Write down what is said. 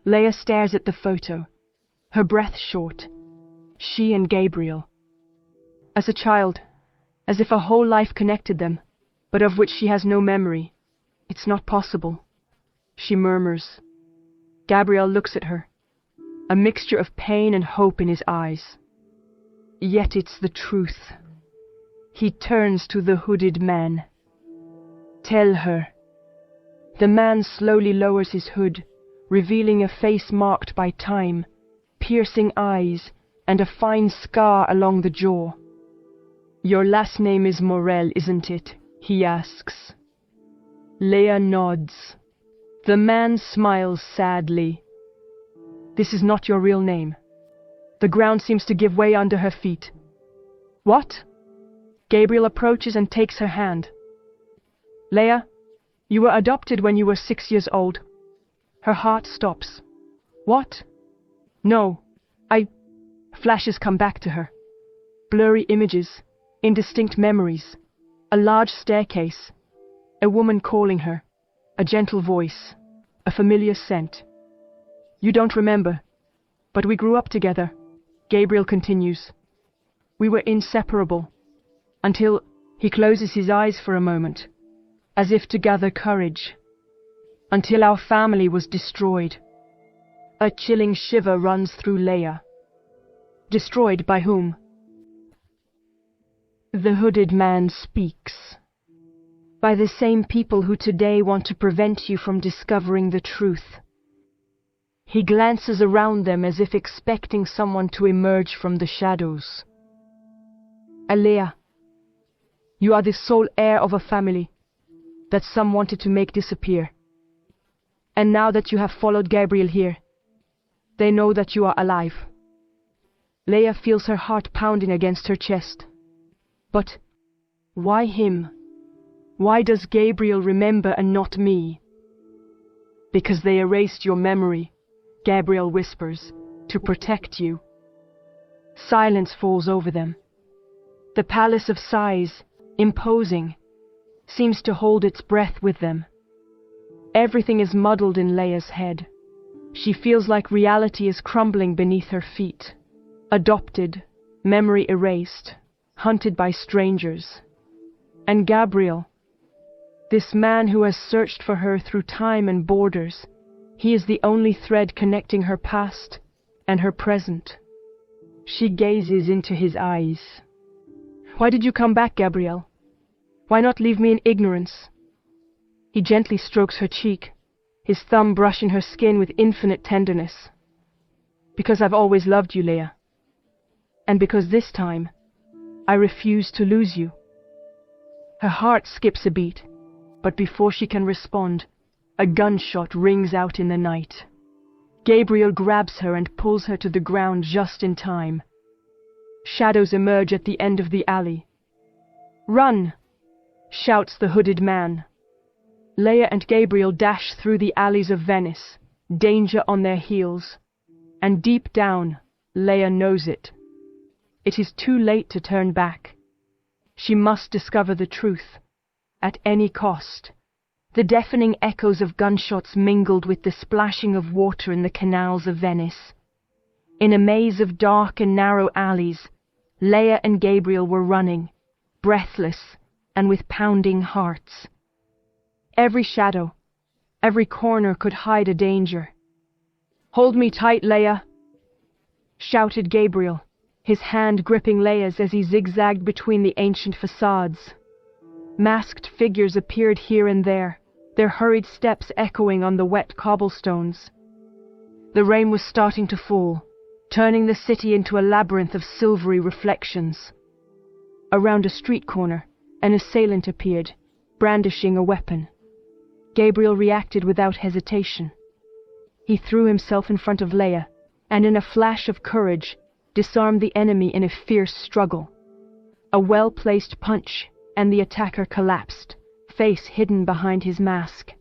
Leia stares at the photo, her breath short. She and Gabriel. As a child, as if a whole life connected them, but of which she has no memory. It's not possible, she murmurs. Gabriel looks at her, a mixture of pain and hope in his eyes. Yet it's the truth. He turns to the hooded man. Tell her. The man slowly lowers his hood, revealing a face marked by time, piercing eyes, and a fine scar along the jaw. Your last name is Morel, isn't it? He asks. Leia nods. The man smiles sadly. This is not your real name. The ground seems to give way under her feet. What? Gabriel approaches and takes her hand. Leia, you were adopted when you were 6 years old. Her heart stops. What? No, Flashes come back to her. Blurry images, indistinct memories, a large staircase, a woman calling her, a gentle voice, a familiar scent. You don't remember, but we grew up together, Gabriel continues. We were inseparable, until he closes his eyes for a moment, as if to gather courage, until our family was destroyed. A chilling shiver runs through Leia. Destroyed by whom? The hooded man speaks. By the same people who today want to prevent you from discovering the truth. He glances around them as if expecting someone to emerge from the shadows. Leia, you are the sole heir of a family that some wanted to make disappear. And now that you have followed Gabriel here, they know that you are alive. Leia feels her heart pounding against her chest. But why him? Why does Gabriel remember and not me? Because they erased your memory, Gabriel whispers, to protect you. Silence falls over them. The palace of size, imposing, seems to hold its breath with them. Everything is muddled in Leia's head. She feels like reality is crumbling beneath her feet. Adopted, memory erased, hunted by strangers. And Gabriel, this man who has searched for her through time and borders, he is the only thread connecting her past and her present. She gazes into his eyes. Why did you come back, Gabriel? Why not leave me in ignorance? He gently strokes her cheek, his thumb brushing her skin with infinite tenderness. Because I've always loved you, Leia. And because this time, I refuse to lose you. Her heart skips a beat, but before she can respond, a gunshot rings out in the night. Gabriel grabs her and pulls her to the ground just in time. Shadows emerge at the end of the alley. Run! Shouts the hooded man. Leia and Gabriel dash through the alleys of Venice, danger on their heels. And deep down, Leia knows it. It is too late to turn back. She must discover the truth, at any cost. The deafening echoes of gunshots mingled with the splashing of water in the canals of Venice. In a maze of dark and narrow alleys, Leia and Gabriel were running, breathless and with pounding hearts. Every shadow, every corner could hide a danger. "Hold me tight, Leia!" shouted Gabriel, his hand gripping Leia's as he zigzagged between the ancient facades. Masked figures appeared here and there, their hurried steps echoing on the wet cobblestones. The rain was starting to fall, turning the city into a labyrinth of silvery reflections. Around a street corner, an assailant appeared, brandishing a weapon. Gabriel reacted without hesitation. He threw himself in front of Leia, and in a flash of courage, disarmed the enemy in a fierce struggle. A well-placed punch, and the attacker collapsed, face hidden behind his mask.